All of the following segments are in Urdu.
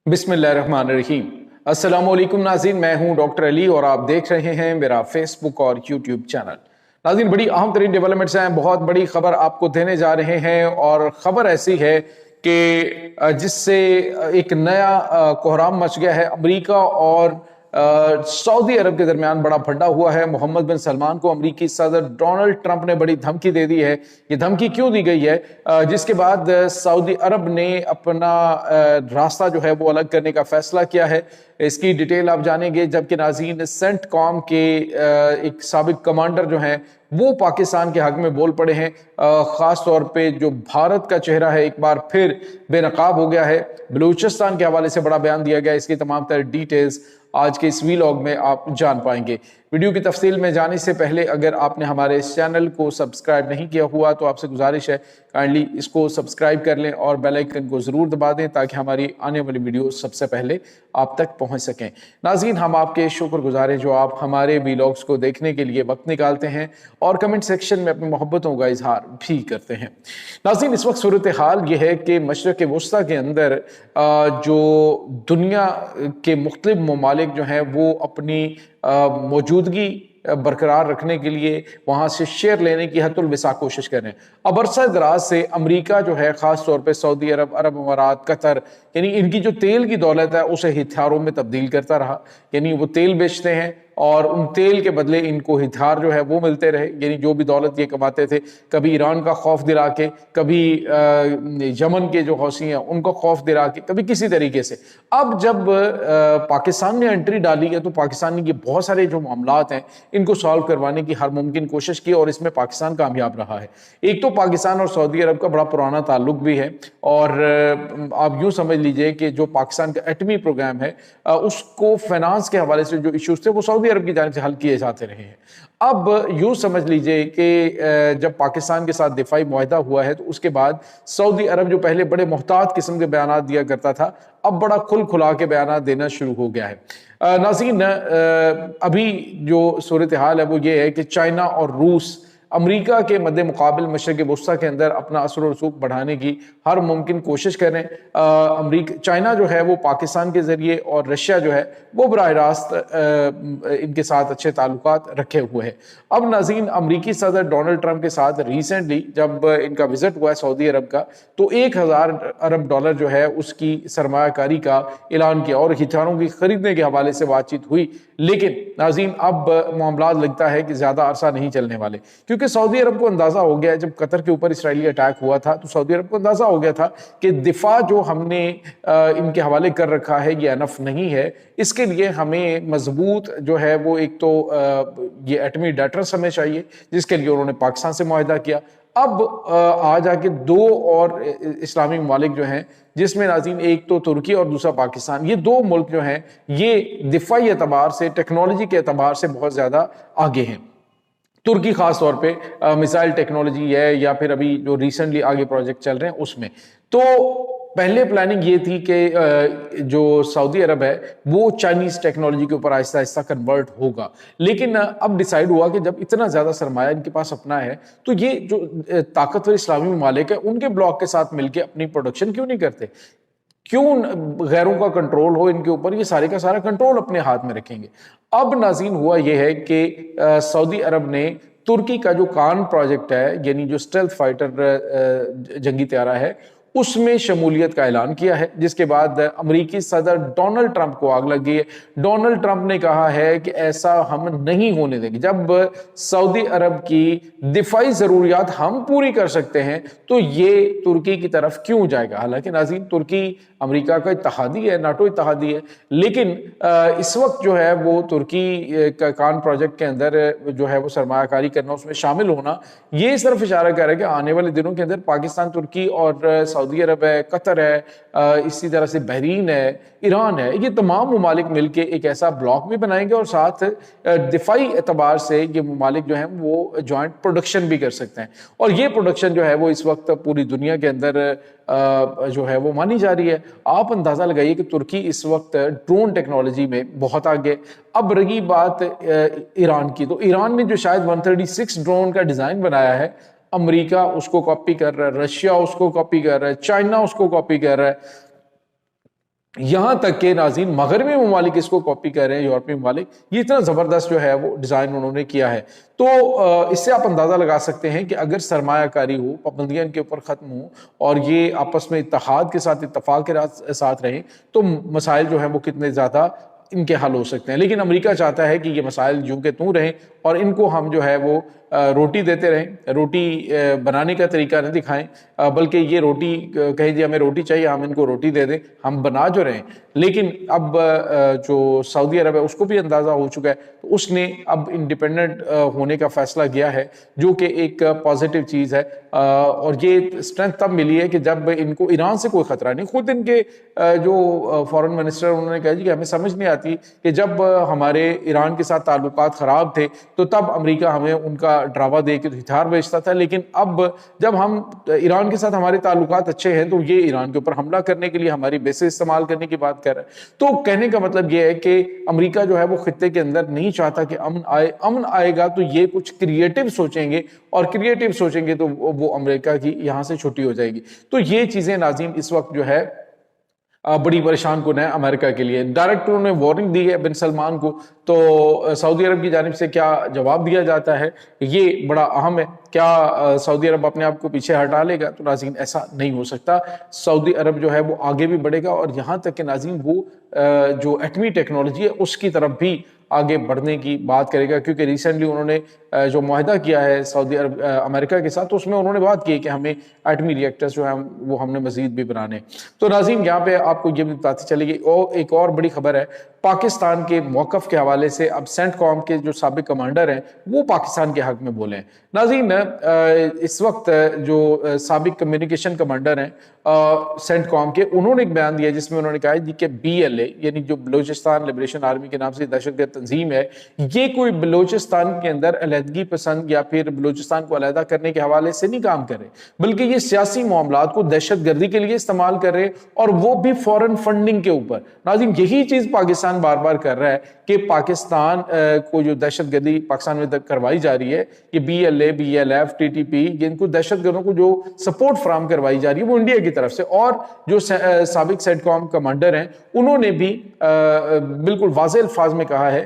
بسم اللہ الرحمن الرحیم۔ السلام علیکم ناظرین، میں ہوں ڈاکٹر علی اور آپ دیکھ رہے ہیں میرا فیس بک اور یوٹیوب چینل۔ ناظرین، بڑی اہم ترین ڈیولپمنٹس ہیں، بہت بڑی خبر آپ کو دینے جا رہے ہیں، اور خبر ایسی ہے کہ جس سے ایک نیا کوہرام مچ گیا ہے۔ امریکہ اور سعودی عرب کے درمیان بڑا پھڈا ہوا ہے۔ محمد بن سلمان کو امریکی صدر ڈونلڈ ٹرمپ نے بڑی دھمکی دے دی ہے۔ یہ دھمکی کیوں دی گئی ہے؟ جس کے بعد سعودی عرب نے اپنا راستہ جو ہے وہ الگ کرنے کا فیصلہ کیا ہے۔ اس کی ڈیٹیل آپ جانیں گے، جبکہ ناظرین سینٹ کام کے ایک سابق کمانڈر جو ہیں وہ پاکستان کے حق میں بول پڑے ہیں۔ خاص طور پہ جو بھارت کا چہرہ ہے ایک بار پھر بے نقاب ہو گیا ہے۔ بلوچستان کے حوالے سے بڑا بیان دیا گیا، اس کی تمام تر ڈیٹیلز آج کے اس ویلاگ میں آپ جان پائیں گے۔ ویڈیو کی تفصیل میں جانے سے پہلے اگر آپ نے ہمارے اس چینل کو سبسکرائب نہیں کیا ہوا تو آپ سے گزارش ہے کائنڈلی اس کو سبسکرائب کر لیں اور بیل آئیکن کو ضرور دبا دیں تاکہ ہماری آنے والی ویڈیو سب سے پہلے آپ تک پہنچ سکیں۔ ناظرین، ہم آپ کے شکر گزار ہیں جو آپ ہمارے ویلاگز کو دیکھنے کے لیے وقت نکالتے ہیں اور کمنٹ سیکشن میں اپنی محبتوں کا اظہار بھی کرتے ہیں۔ ناظرین، اس وقت صورتحال یہ ہے کہ مشرق وسطیٰ کے اندر جو دنیا کے مختلف ممالک جو ہیں وہ اپنی موجودگی برقرار رکھنے کے لیے وہاں سے شیئر لینے کی حد الوسع کوشش کر رہے ہیں۔ اب عرصہ دراز سے امریکہ جو ہے، خاص طور پہ سعودی عرب، عرب امارات، قطر، یعنی ان کی جو تیل کی دولت ہے اسے ہتھیاروں میں تبدیل کرتا رہا۔ یعنی وہ تیل بیچتے ہیں اور ان تیل کے بدلے ان کو ہتھیار جو ہے وہ ملتے رہے، یعنی جو بھی دولت یہ کماتے تھے، کبھی ایران کا خوف دلا کے، کبھی یمن کے جو حوثی ہیں ان کو خوف دلا کے، کبھی کسی طریقے سے۔ اب جب پاکستان نے انٹری ڈالی ہے تو پاکستان نے یہ بہت سارے جو معاملات ہیں ان کو سالو کروانے کی ہر ممکن کوشش کی اور اس میں پاکستان کامیاب رہا ہے۔ ایک تو پاکستان اور سعودی عرب کا بڑا پرانا تعلق بھی ہے، اور آپ یوں سمجھ لیجئے کہ جو پاکستان کا ایٹمی پروگرام ہے اس کو فائنانس کے حوالے سے جو ایشوز تھے وہ سعودی عرب کی جانب سے حل کیے جاتے رہے ہیں۔ اب یوں سمجھ لیجئے کہ جب پاکستان کے ساتھ دفاعی معاہدہ ہوا ہے تو اس کے بعد سعودی عرب جو پہلے بڑے محتاط قسم کے بیانات دیا کرتا تھا اب بڑا کھل کھلا کے بیانات دینا شروع ہو گیا ہے۔ ناظرین، ابھی جو صورتحال ہے وہ یہ ہے کہ چائنا اور روس امریکہ کے مد مقابل مشرق وسطیٰ کے اندر اپنا اثر و رسوخ بڑھانے کی ہر ممکن کوشش کریں۔ چائنا جو ہے وہ پاکستان کے ذریعے اور رشیا جو ہے وہ براہ راست ان کے ساتھ اچھے تعلقات رکھے ہوئے ہیں۔ اب ناظرین، امریکی صدر ڈونلڈ ٹرمپ کے ساتھ ریسنٹلی جب ان کا وزٹ ہوا ہے سعودی عرب کا تو 1000 ارب ڈالر جو ہے اس کی سرمایہ کاری کا اعلان کیا اور ہتھیاروں کی خریدنے کے حوالے سے بات چیت ہوئی۔ لیکن ناظرین، اب معاملات لگتا ہے کہ زیادہ عرصہ نہیں چلنے والے، کیونکہ سعودی عرب کو اندازہ ہو گیا ہے، جب قطر کے اوپر اسرائیلی اٹیک ہوا تھا تو سعودی عرب کو اندازہ ہو گیا تھا کہ دفاع جو ہم نے ان کے حوالے کر رکھا ہے یہ انف نہیں ہے، اس کے لیے ہمیں مضبوط جو ہے وہ ایک تو یہ ایٹمی ڈیٹرس ہمیں چاہیے، جس کے لیے انہوں نے پاکستان سے معاہدہ کیا۔ اب آ جا کے دو اور اسلامی ممالک جو ہیں جس میں ناظرین ایک تو ترکی اور دوسرا پاکستان، یہ دو ملک جو ہیں یہ دفاعی اعتبار سے، ٹیکنالوجی کے اعتبار سے بہت زیادہ آگے ہیں۔ ترکی خاص طور پہ میزائل ٹیکنالوجی ہے یا پھر ابھی جو ریسنٹلی آگے پروجیکٹ چل رہے ہیں اس میں۔ تو پہلے پلاننگ یہ تھی کہ جو سعودی عرب ہے وہ چائنیز ٹیکنالوجی کے اوپر آہستہ آہستہ کنورٹ ہوگا، لیکن اب ڈیسائیڈ ہوا کہ جب اتنا زیادہ سرمایہ ان کے پاس اپنا ہے تو یہ جو طاقتور اسلامی ممالک ہیں ان کے بلاک کے ساتھ مل کے اپنی پروڈکشن کیوں نہیں کرتے، کیوں غیروں کا کنٹرول ہو ان کے اوپر، یہ سارے کا سارا کنٹرول اپنے ہاتھ میں رکھیں گے۔ اب ناظرین ہوا یہ ہے کہ سعودی عرب نے ترکی کا جو کان پروجیکٹ ہے، یعنی جو اسٹیلتھ فائٹر جنگی طیارہ ہے، اس میں شمولیت کا اعلان کیا ہے، جس کے بعد امریکی صدر ڈونلڈ ٹرمپ کو آگ لگ گئی ہے۔ ڈونلڈ ٹرمپ نے کہا ہے کہ ایسا ہم نہیں ہونے دیں گے، جب سعودی عرب کی دفاعی ضروریات ہم پوری کر سکتے ہیں تو یہ ترکی کی طرف کیوں جائے گا۔ حالانکہ ناظرین ترکی امریکہ کا اتحادی ہے، ناٹو اتحادی ہے، لیکن اس وقت جو ہے وہ ترکی کا کان پروجیکٹ کے اندر جو ہے وہ سرمایہ کاری کرنا، اس میں شامل ہونا، یہ اس طرف اشارہ کر رہا ہے کہ آنے والے دنوں کے اندر پاکستان، ترکی اور سعودی عرب ہے، قطر ہے، اسی طرح سے بحرین ہے، ایران ہے، یہ تمام ممالک مل کے ایک ایسا بلاک بھی بنائیں گے اور ساتھ دفاعی اعتبار سے یہ ممالک جو ہیں وہ جوائنٹ پروڈکشن بھی کر سکتے ہیں، اور یہ پروڈکشن جو ہے وہ اس وقت پوری دنیا کے اندر جو ہے وہ مانی جا رہی ہے۔ آپ اندازہ لگائیے کہ ترکی اس وقت ڈرون ٹیکنالوجی میں بہت آگے۔ اب رہی بات ایران کی، تو ایران نے جو شاید 136 ڈرون کا ڈیزائن بنایا ہے، امریکہ اس کو کاپی کر رہا ہے، رشیا اس کو کاپی کر رہا ہے، چائنا اس کو کاپی کر رہا ہے۔ یہاں تک کہ ناظرین مغربی ممالک اس کو کاپی کر رہے ہیں، یورپی ممالک، یہ اتنا زبردست جو ہے وہ ڈیزائن انہوں نے کیا ہے۔ تو اس سے آپ اندازہ لگا سکتے ہیں کہ اگر سرمایہ کاری ہو، پابندیاں ان کے اوپر ختم ہوں اور یہ آپس میں اتحاد کے ساتھ، اتفاق کے ساتھ رہیں، تو مسائل جو ہیں وہ کتنے زیادہ ان کے حل ہو سکتے ہیں۔ لیکن امریکہ چاہتا ہے کہ یہ مسائل جو کہ توں رہیں اور ان کو ہم جو ہے وہ روٹی دیتے رہیں، روٹی بنانے کا طریقہ نہ دکھائیں، بلکہ یہ روٹی کہیں جی ہمیں روٹی چاہیے، ہم ان کو روٹی دے دیں، ہم بنا جو رہیں۔ لیکن اب جو سعودی عرب ہے اس کو بھی اندازہ ہو چکا ہے، تو اس نے اب انڈیپینڈنٹ ہونے کا فیصلہ کیا ہے، جو کہ ایک پازیٹیو چیز ہے۔ اور یہ اسٹرینتھ تب ملی ہے کہ جب ان کو ایران سے کوئی خطرہ نہیں۔ خود ان کے جو فارن منسٹر انہوں نے کہا جی کہ ہمیں سمجھ نہیں آتی کہ جب ہمارے ایران کے ساتھ تعلقات خراب تھے تو تب امریکہ ہمیں ان کا ڈراوا دے کے ہتھیار بیچتا تھا، لیکن اب جب ہم ایران کے ساتھ ہمارے تعلقات اچھے ہیں تو یہ ایران کے اوپر حملہ کرنے کے لیے ہماری بیسیں استعمال کرنے کی بات کر رہا ہے۔ تو کہنے کا مطلب یہ ہے کہ امریکہ جو ہے وہ خطے کے اندر نہیں چاہتا کہ امن آئے گا تو یہ کچھ کریٹو سوچیں گے، اور کریٹو سوچیں گے تو وہ امریکہ کی یہاں سے چھٹی ہو جائے گی۔ تو یہ چیزیں ناظرین اس وقت جو ہے بڑی پریشان کن ہے امریکہ کے لیے۔ ڈائریکٹ انہوں نے وارننگ دی ہے بن سلمان کو، تو سعودی عرب کی جانب سے کیا جواب دیا جاتا ہے یہ بڑا اہم ہے۔ کیا سعودی عرب اپنے آپ کو پیچھے ہٹا لے گا؟ تو ناظرین ایسا نہیں ہو سکتا۔ سعودی عرب جو ہے وہ آگے بھی بڑھے گا، اور یہاں تک کہ ناظرین وہ جو ایٹمی ٹیکنالوجی ہے اس کی طرف بھی آگے بڑھنے کی بات کرے گا، کیونکہ ریسنٹلی انہوں نے جو معاہدہ کیا ہے سعودی عرب امریکہ کے ساتھ، تو اس میں انہوں نے بات کی کہ ہمیں ایٹمی ری ایکٹرز جو ہیں وہ ہم نے مزید بھی بنانے۔ تو ناظرین یہاں پہ آپ کو یہ بھی بتاتی چلے گی، اور ایک اور بڑی خبر ہے پاکستان کے موقف کے حوالے سے۔ اب سینٹ کام کے جو سابق کمانڈر ہیں وہ پاکستان کے حق میں بولے ہیں۔ ناظرین اس وقت جو سابق کمیونیکیشن کمانڈر ہیں سینٹ کام کے، انہوں نے ایک بیان دیا جس میں انہوں نے کہا جی کہ BLA یعنی جو بلوچستان لبریشن آرمی کے نام سے دہشت گرد تنظیم ہے، یہ کوئی بلوچستان کے اندر علیحدگی پسند یا پھر بلوچستان کو علیحدہ کرنے کے حوالے سے نہیں کام کر رہے، بلکہ یہ سیاسی معاملات کو دہشت گردی کے لیے استعمال کر رہے، اور وہ بھی فورن فنڈنگ کے اوپر۔ ناظرین یہی چیز پاکستان بار بار کر رہا ہے کہ پاکستان کو جو دہشت گردی پاکستان میں کروائی جا رہی ہے، یہ BLA BLF TTP، ان کو دہشت گردوں کو جو سپورٹ فراہم کروائی جا رہی ہے وہ انڈیا کی طرف سے۔ اور جو سابق سینٹ کام کمانڈر ہیں انہوں نے بھی بالکل واضح الفاظ میں کہا ہے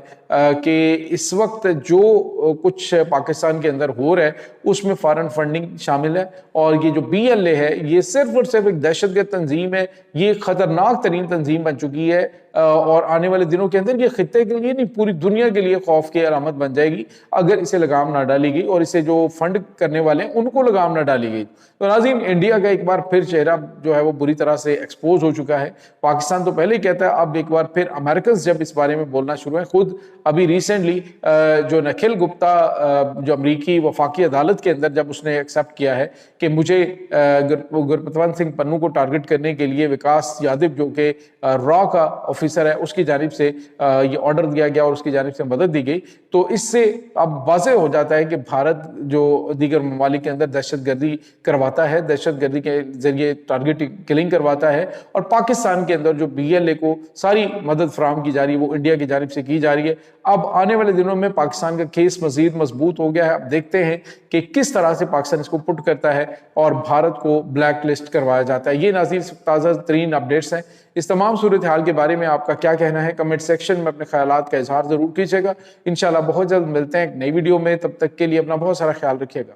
کہ اس وقت جو کچھ پاکستان کے اندر ہو رہا ہے اس میں فارن فنڈنگ شامل ہے، اور یہ جو BLA ہے یہ صرف اور صرف ایک دہشت گرد تنظیم ہے، یہ خطرناک ترین تنظیم بن چکی ہے، اور آنے والے دنوں کے اندر یہ خطے کے لیے نہیں پوری دنیا کے لیے خوف کی علامت بن جائے گی اگر اسے لگام نہ ڈالی گئی، اور اسے جو فنڈ کرنے والے ہیں ان کو لگام نہ ڈالی گئی۔ تو ناظرین انڈیا کا ایک بار پھر چہرہ جو ہے وہ بری طرح سے ایکسپوز ہو چکا ہے۔ پاکستان تو پہلے ہی کہتا ہے، اب ایک بار پھر امریکنز جب اس بارے میں بولنا شروع ہیں۔ خود ابھی ریسنٹلی جو نکھل گپتا جو امریکی وفاقی عدالت کے اندر جب اس نے ایکسیپٹ کیا ہے کہ مجھے گرپتوانت سنگھ پنو کو ٹارگٹ کرنے کے لیے وکاس یادو جو کہ را کا آفیسر ہے اس کی جانب سے یہ آرڈر دیا گیا اور اس کی جانب سے مدد دی گئی، تو اس سے اب واضح ہو جاتا ہے کہ بھارت جو دیگر ممالک کے اندر دہشت گردی کرواتا ہے، دہشت گردی کے ذریعے ٹارگٹ کلنگ کرواتا ہے، اور پاکستان کے اندر جو BLA کو ساری مدد فراہم کی جا رہی ہے وہ انڈیا کی جانب سے کی جا رہی ہے۔ اب آنے والے دنوں میں پاکستان کا کیس مزید مضبوط ہو گیا ہے، اب دیکھتے ہیں کہ کس طرح سے پاکستان اس کو پٹ کرتا ہے اور بھارت کو بلیک لسٹ کروایا جاتا ہے۔ یہ ناظرین تازہ ترین اپڈیٹس ہیں۔ اس تمام صورتحال کے بارے میں آپ کا کیا کہنا ہے؟ کمنٹ سیکشن میں اپنے خیالات کا اظہار ضرور کیجیے گا۔ انشاءاللہ بہت جلد ملتے ہیں ایک نئی ویڈیو میں، تب تک کے لیے اپنا بہت سارا خیال رکھیے گا۔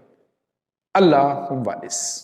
اللہ حافظ۔